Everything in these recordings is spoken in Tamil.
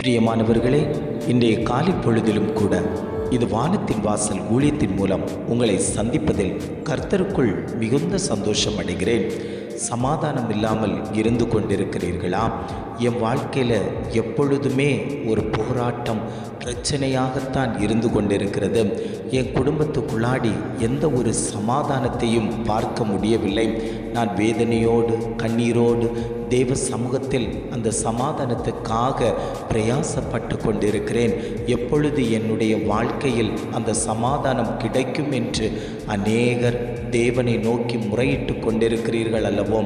பிரியமானவர்களே, இன்றைய காலை பொழுதிலும் கூட இது வானத்தின் வாசல் ஊழியத்தின் மூலம் உங்களை சந்திப்பதில் கர்த்தருக்குள் மிகுந்த சந்தோஷம் அடைகிறேன். சமாதானம் இல்லாமல் இருந்து கொண்டிருக்கிறீர்களா? என் வாழ்க்கையில் எப்பொழுதுமே ஒரு போராட்டம், பிரச்சனையாகத்தான் இருந்து கொண்டிருக்கிறது. என் குடும்பத்துக்குள்ளாடி எந்த ஒரு சமாதானத்தையும் பார்க்க முடியவில்லை. நான் வேதனையோடு கண்ணீரோடு தேவ சமூகத்தில் அந்த சமாதானத்துக்காக பிரயாசப்பட்டு கொண்டிருக்கிறேன். எப்பொழுது என்னுடைய வாழ்க்கையில் அந்த சமாதானம் கிடைக்கும் என்று அநேகர் தேவனை நோக்கி முறையிட்டு கொண்டிருக்கிறீர்கள் அல்லவோ?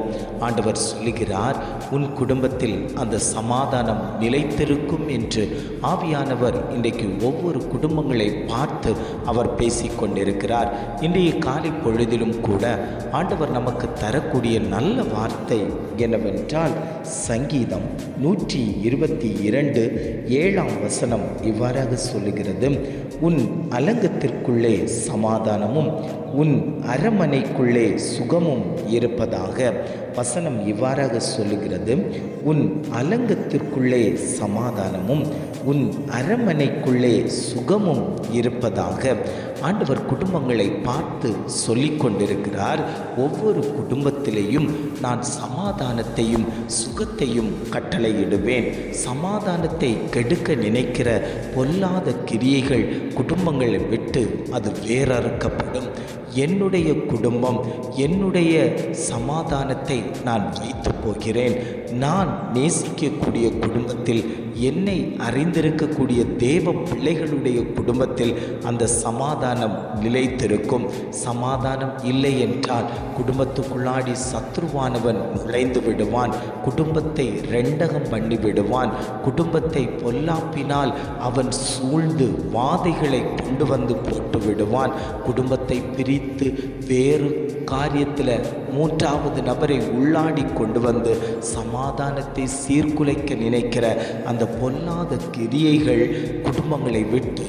ஆண்டவர் சொல்லுகிறார், உன் குடும்பத்தில் அந்த சமாதானம் நிலைத்திருக்கும் என்று. ஆவியானவர் இன்றைக்கு ஒவ்வொரு குடும்பங்களை பார்த்து அவர் பேசிக்கொண்டிருக்கிறார். இன்றைய காலை பொழுதிலும் கூட ஆண்டவர் நமக்கு தரக்கூடிய நல்ல வார்த்தை என்னவென்றால், சங்கீதம் 122:7 இவ்வாறாக சொல்லுகிறது, உன் அலங்கத்திற்குள்ளே சமாதானமும் உன் அரண்மனைக்குள்ளே சுகமும் இருப்பதாக. வசனம் இவ்வாறாக சொல்லுகிறது, உன் அலங்கத்திற்குள்ளே சமாதானமும் உன் அரண்மனைக்குள்ளே சுகமும் இருப்பதாக. ஆண்டவர் குடும்பங்களை பார்த்து சொல்லிக் கொண்டிருக்கிறார். ஒவ்வொரு குடும்பத்திலேயும் நான் சமாதானத்தையும் சுகத்தையும் கட்டளையிடுவேன். சமாதானத்தை கெடுக்க நினைக்கிற பொல்லாத கிரியைகள் குடும்பங்களை விட்டு அது வேறறுக்கப்படும். என்னுடைய குடும்பம், என்னுடைய சமாதானத்தை நான் வைத்து போகிறேன். நான் நேசிக்கக்கூடிய குடும்பத்தில், என்னை அறிந்திருக்கக்கூடிய தேவ பிள்ளைகளுடைய குடும்பத்தில் அந்த சமாதானம் நிலைத்திருக்கும். சமாதானம் இல்லை என்றால் குடும்பத்துக்குள்ளாடி சத்ருவானவன் நுழைந்து விடுவான். குடும்பத்தை ரெண்டகம் பண்ணி விடுவான். குடும்பத்தை பொல்லாப்பினால் அவன் சூழ்ந்து வாதைகளை கொண்டு வந்து போட்டு விடுவான். குடும்பத்தை பிரித்து வேறு காரியத்தில் மூன்றாவது நபரை உள்ளாடி கொண்டு வந்து சமாதானத்தை சீர்குலைக்க நினைக்கிற அந்த பொல்லாத கிரியைகள் குடும்பங்களை விட்டு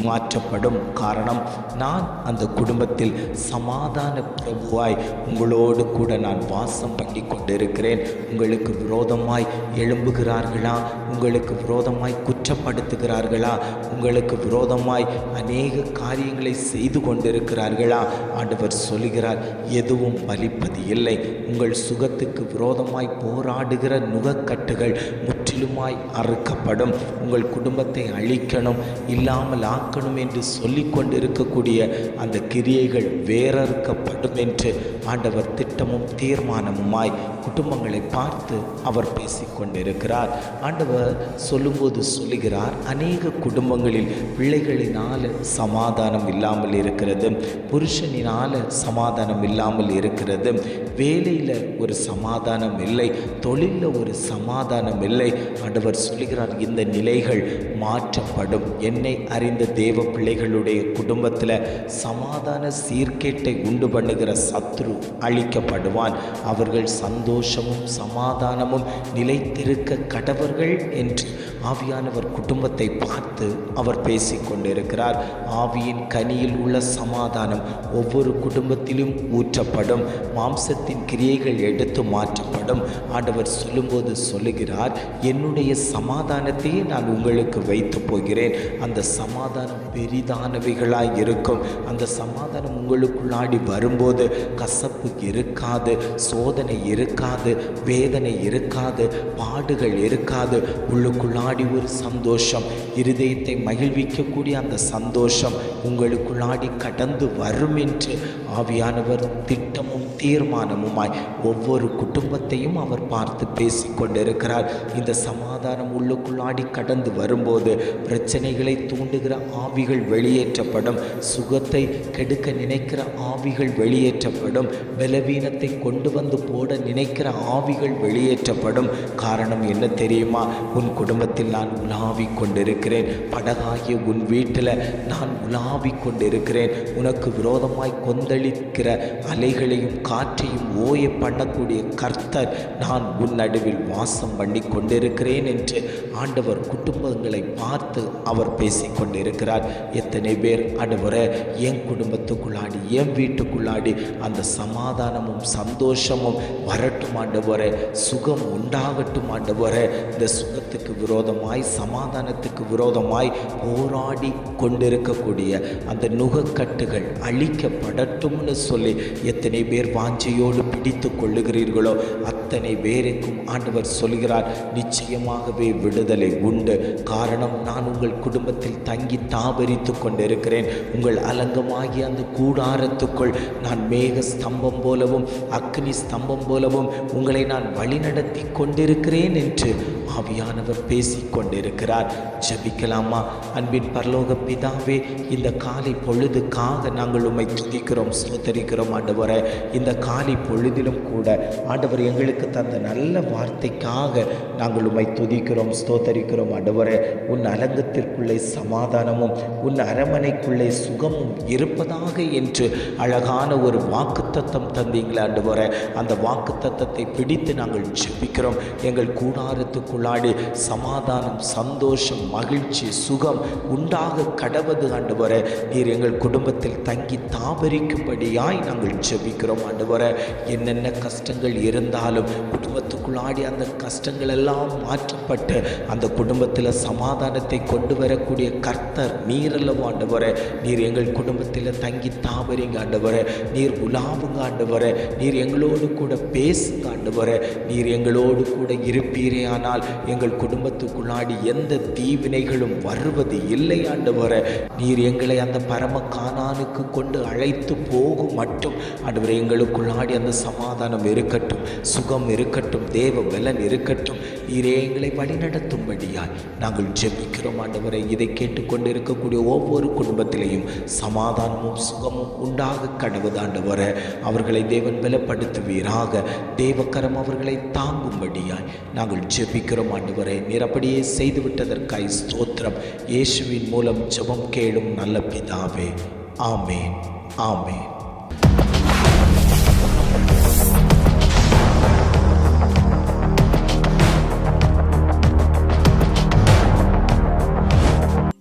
மாற்றப்படும். காரணம், நான் அந்த குடும்பத்தில் சமாதான பிரபுவாய் உங்களோடு கூட நான் வாசம் பண்ணி கொண்டிருக்கிறேன். உங்களுக்கு விரோதமாய் எழும்புகிறார்களா? உங்களுக்கு விரோதமாய் குற்றப்படுத்துகிறார்களா? உங்களுக்கு விரோதமாய் அநேக காரியங்களை செய்து கொண்டிருக்கிறார்களா? ஆண்டவர் சொல்லுகிறார், எதுவும் பலிப்பது இல்லை. உங்கள் சுகத்துக்கு விரோதமாய் போராடுகிற நுகக்கட்டுகள் முற்றிலுமாய் அறுக்கப்படும். உங்கள் குடும்பத்தை அழிக்கணும், இல்லாமல் ஆக்கணும் என்று சொல்லிக் கொண்டிருக்கக்கூடிய அந்த கிரியைகள் வேறறுக்கப்படும் என்று ஆண்டவர் திட்டமும் தீர்மானமுமாய் குடும்பங்களை பார்த்து அவர் பேசிக்கொண்டிருக்கிறார். ஆண்டவர் சொல்லும்போது சொல்லுகிறார், அநேக குடும்பங்களில் பிள்ளைகளினால் சமாதானம் இல்லாமல் இருக்கிறது, புருஷனினால் சமாதானம் இல்லாமல் இருக்கிறது, வேலையில் ஒரு சமாதானம் இல்லை, தொழிலில் ஒரு சமாதானம் இல்லை. ஆண்டவர் சொல்லுகிறார், இந்த நிலைகள் மாற்றப்படும். என்னை அறிந்த தேவ பிள்ளைகளுடைய குடும்பத்தில் சமாதான சீர்கேட்டை உண்டு பண்ணுகிற சத்ரு அழிக்கப்படுவான். அவர்கள் சந்தோஷமும் சமாதானமும் நிலைத்திருக்க கடவர்கள் என்று ஆவியானவர் குடும்பத்தை பார்த்து அவர் பேசிக்கொண்டிருக்கிறார். ஆவியின் கனியில் உள்ள சமாதானம் ஒவ்வொரு குடும்பத்திலும் ஊற்றப்படும். மாம்சத்தின் கிரியைகள் எடுத்து மாற்றப்படும். ஆண்டவர் சொல்லும்போது சொல்லுகிறார், என்னுடைய சமாதானத்தையே நான் உங்களுக்கு வைத்து போகிறேன். அந்த சமாதானம் பெரிதானவைகளாய் இருக்கும். அந்த சமாதானம் உங்களுக்குள்ளாடி வரும்போது கசப்பு இருக்காது, சோதனை இருக்காது, வேதனை இருக்காது, பாடுகள் இருக்காது. உள்ளுக்குள்ளாடி ஒரு சந்தோஷம், இருதயத்தை மகிழ்விக்கக்கூடிய அந்த சந்தோஷம் உங்களுக்குள்ளாடி கடந்து வரும் என்று ஆவியானவர் திட்டமும் தீர்மானமுமாய் ஒவ்வொரு குடும்பத்தையும் அவர் பார்த்து பேசிக்கொண்டிருக்கிறார். இந்த சமாதானம் உள்ளுக்குள்ளாடி கடந்து வரும்போது பிரச்சனைகளை தூண்டுகிற ஆவிகள் வெளியேற்றப்படும். சுகத்தை கெடுக்க நினைக்கிற ஆவிகள் வெளியேற்றப்படும். பலவீனத்தை கொண்டு வந்து போட நினைக்கிற ஆவிகள் வெளியேற்றப்படும். காரணம் என்ன தெரியுமா? உன் குடும்பத்தில் நான் உலாவிக் கொண்டிருக்கிறேன். படகாகிய உன் வீட்டில் நான் உலாவிக் கொண்டிருக்கிறேன். உனக்கு விரோதமாய் கொந்தளிக்கிற அலைகளையும் காற்றையும் ஓய பண்ணக்கூடிய கர்த்தர் நான் உன் நடுவில் வாசம் பண்ணி கொண்டிருக்கிறேன் என்று ஆண்டவர் குடும்பங்களை பார்த்து அவர் பேசிக்கொண்டிருக்கிறார். கொண்டிருக்கிறார். எத்தனை பேர் ஆண்டவரே என் குடும்பத்துக்குள்ளாடி என் வீட்டுக்குள்ளாடி அந்த சமாதானமும் சந்தோஷமும் வரட்டும் ஆண்டவரே, சுகம் உண்டாகட்டும் ஆண்டவரே, இந்த சுகத்துக்கு விரோதமாய் சமாதானத்துக்கு விரோதமாய் போராடி கொண்டிருக்கக்கூடிய அந்த நுகக்கட்டுகள் அழிக்கப்படட்டும்னு சொல்லி எத்தனை பேர் வாஞ்சையோடு பிடித்து கொள்ளுகிறீர்களோ அத்தனை பேருக்கும் ஆண்டவர் சொல்கிறார், நிச்சயமாகவே விடுதலை உண்டு. காரணம், நான் உங்கள் குடும்பத்தில் தங்கி தாபரித்து கொண்டிருக்கிறேன். உங்கள் அலங்கமாகிய அந்த கூடாரத்துக்குள் நான் மேக ஸ்தம்பம் போலவும் அக்னி ஸ்தம்பம் போலவும் உங்களை நான் வழிநடத்தி கொண்டிருக்கிறேன் என்று ஆவியானவர் பேசிக்கொண்டிருக்கிறார். ஜெபிக்கலாமா? அன்பின் பரலோக பிதாவே, இந்த காலை பொழுதுக்காக நாங்கள் உம்மை துதிக்கிறோம், ஸ்தோத்தரிக்கிறோம் ஆண்டவரே. இந்த காலை பொழுதிலும் கூட ஆண்டவர் எங்களுக்கு தந்த நல்ல வார்த்தைக்காக நாங்கள் உம்மை துதிக்கிறோம், ஸ்தோத்தரிக்கிறோம் ஆண்டவரே. உன் அலங்கத்திற்குள்ளே சமாதானமும் உன் அரமனைக்குள்ளே சுகமும் இருப்பதாக என்று அழகான ஒரு வாக்குத்தத்தம் தந்தீங்களே ஆண்டவரே. அந்த வாக்குத்தத்தத்தை பிடித்து நாங்கள் ஜெபிக்கிறோம். எங்கள் கூடாரத்துக்குள்ளாடி சமாதானம், சந்தோஷம், மகிழ்ச்சி, சுகம் உண்டாக கடவது ஆண்டவரே. நீர் எங்கள் குடும்பத்தில் தங்கி தாபரிக்கும்படியாய் நாங்கள் ஜெபிக்கிறோம் ஆண்டவரே. என்னென்ன கஷ்டங்கள் இருந்தாலும் குடும்பத்துக்குள்ளாடி அந்த கஷ்டங்கள் எல்லாம் மாற்றப்பட்டு அந்த குடும்பத்தில் சமாதானத்தை கொண்டு வரக்கூடிய கர்த்தர் நீர் அல்லவா ஆண்டவரே. நீர் எங்கள் குடும்பத்தில் தங்கி தாபரிங்க ஆண்டவரே. நீர் உலாவுங்க ஆண்டவரே. நீர் எங்களோடு கூட பேசுங்க ஆண்டவரே. நீர் எங்களோடு கூட இருப்பீரே ஆனால் எங்கள் குடும்பத்துக்குள்ளாடி எந்த தீவினைகளும் வருவது இல்லை ஆண்டவரே. நீர் எங்களை அந்த பரம கானானுக்கு கொண்டு அழைத்து போகும் மட்டும் ஆண்டவரே எங்களுக்குள்ளாடி அந்த சமாதானம் இருக்கட்டும், சுகம் இருக்கட்டும், தேவ பலன் இருக்கட்டும். நீரே எங்களை வழிநடத்தும்படியாய் நாங்கள் ஜெபிக்கிறோம் ஆண்டவரே. இதை கேட்டுக்கொண்டு இருக்கக்கூடிய ஒவ்வொரு குடும்பத்திலேயும் சமாதானமும் சுகமும் உண்டாக கடவுது ஆண்டவரே. அவர்களை தேவன் பலப்படுத்துவீராக. தேவக்கரம் அவர்களை தாங்கும்படியாய் நாங்கள் ஜெபிக்கிறோம் ஆண்டவரே. நீர் அப்படியே செய்துவிட்டதற்காய் ஸ்தோத்திரம். இயேசுவின் மூலம் ஜெபம் கேளும் நல்ல பிதாவே. ஆமேன், ஆமேன்.